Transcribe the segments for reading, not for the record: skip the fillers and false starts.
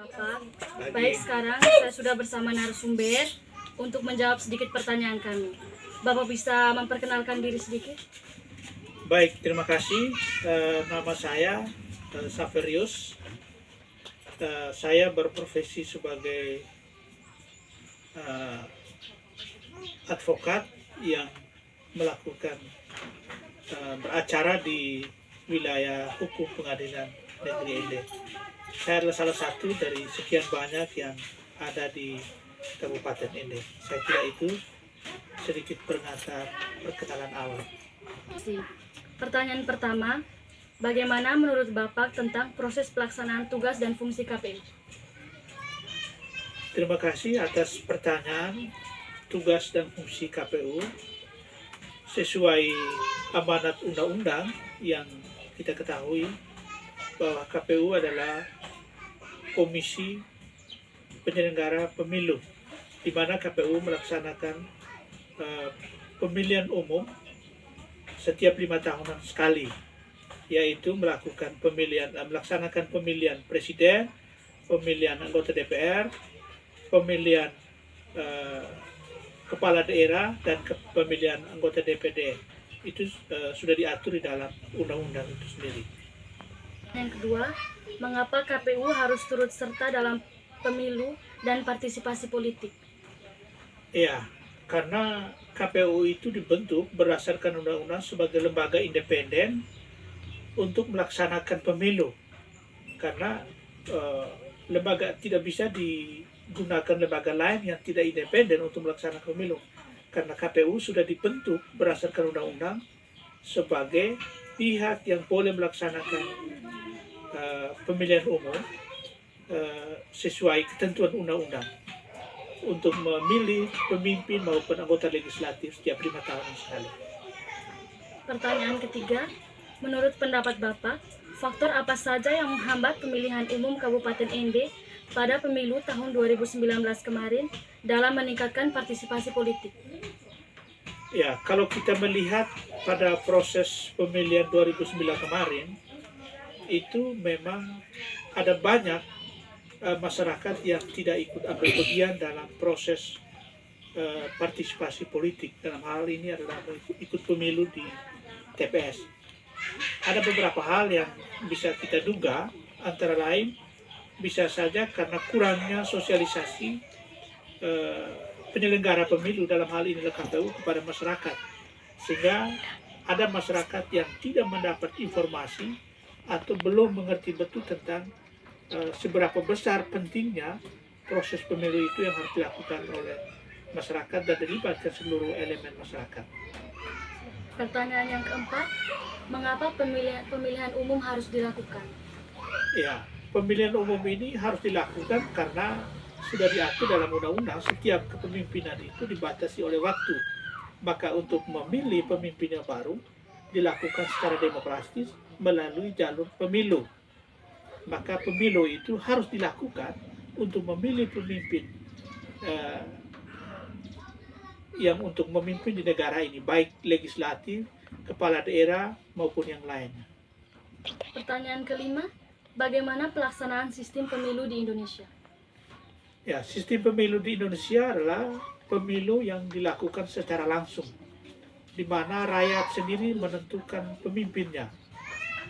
Bapak, baik sekarang saya sudah bersama narasumber untuk menjawab sedikit pertanyaan kami. Bapak bisa memperkenalkan diri sedikit? Baik, terima kasih. Nama saya Saverius. Saya berprofesi sebagai advokat yang melakukan beracara di wilayah hukum pengadilan negeri Ende. Saya adalah salah satu dari sekian banyak yang ada di Kabupaten Ende. Saya kira itu sedikit perkenalan awal. Pertanyaan pertama, bagaimana menurut Bapak tentang proses pelaksanaan tugas dan fungsi KPU? Terima kasih atas pertanyaan. Tugas dan fungsi KPU sesuai amanat undang-undang yang kita ketahui bahwa KPU adalah komisi penyelenggara pemilu, di mana KPU melaksanakan pemilihan umum setiap 5 tahunan sekali, yaitu melaksanakan pemilihan presiden, pemilihan anggota DPR, pemilihan kepala daerah, dan pemilihan anggota DPD. Itu sudah diatur di dalam undang-undang itu sendiri. Yang kedua, mengapa KPU harus turut serta dalam pemilu dan partisipasi politik? Ya, karena KPU itu dibentuk berdasarkan undang-undang sebagai lembaga independen untuk melaksanakan pemilu. Karena lembaga tidak bisa digunakan lembaga lain yang tidak independen untuk melaksanakan pemilu. Karena KPU sudah dibentuk berdasarkan undang-undang sebagai pihak yang boleh melaksanakan pemilihan umum sesuai ketentuan undang-undang untuk memilih pemimpin maupun anggota legislatif setiap 5 tahun sekali. Pertanyaan ketiga, menurut pendapat Bapak, faktor apa saja yang menghambat pemilihan umum Kabupaten Ende pada pemilu tahun 2019 kemarin dalam meningkatkan partisipasi politik? Ya, kalau kita melihat pada proses pemilihan 2009 kemarin, itu memang ada banyak masyarakat yang tidak ikut ambil bagian dalam proses partisipasi politik. Dalam hal ini adalah ikut pemilu di TPS. Ada beberapa hal yang bisa kita duga, antara lain bisa saja karena kurangnya sosialisasi penyelenggara pemilu, dalam hal ini KPU, kepada masyarakat, sehingga ada masyarakat yang tidak mendapat informasi atau belum mengerti betul tentang seberapa besar pentingnya proses pemilu itu yang harus dilakukan oleh masyarakat dan dilibatkan seluruh elemen masyarakat. Pertanyaan yang keempat, mengapa pemilihan umum harus dilakukan? Ya, pemilihan umum ini harus dilakukan karena sudah diatur dalam undang-undang setiap kepemimpinan itu dibatasi oleh waktu. Maka untuk memilih pemimpin yang baru dilakukan secara demokratis melalui jalur pemilu. Maka pemilu itu harus dilakukan untuk memilih pemimpin yang untuk memimpin di negara ini, baik legislatif, kepala daerah, maupun yang lainnya. Pertanyaan kelima, bagaimana pelaksanaan sistem pemilu di Indonesia? Ya, sistem pemilu di Indonesia adalah pemilu yang dilakukan secara langsung, di mana rakyat sendiri menentukan pemimpinnya,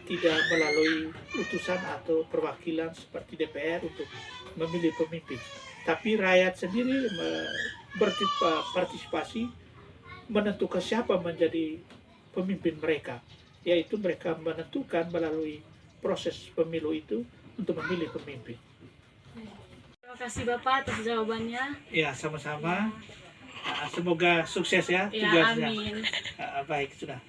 tidak melalui utusan atau perwakilan seperti DPR untuk memilih pemimpin. Tapi rakyat sendiri berpartisipasi menentukan siapa menjadi pemimpin mereka, yaitu mereka menentukan melalui proses pemilu itu untuk memilih pemimpin. Terima kasih Bapak atas jawabannya. Ya, sama-sama. Semoga sukses ya tugasnya. Ya, amin. Baik, sudah.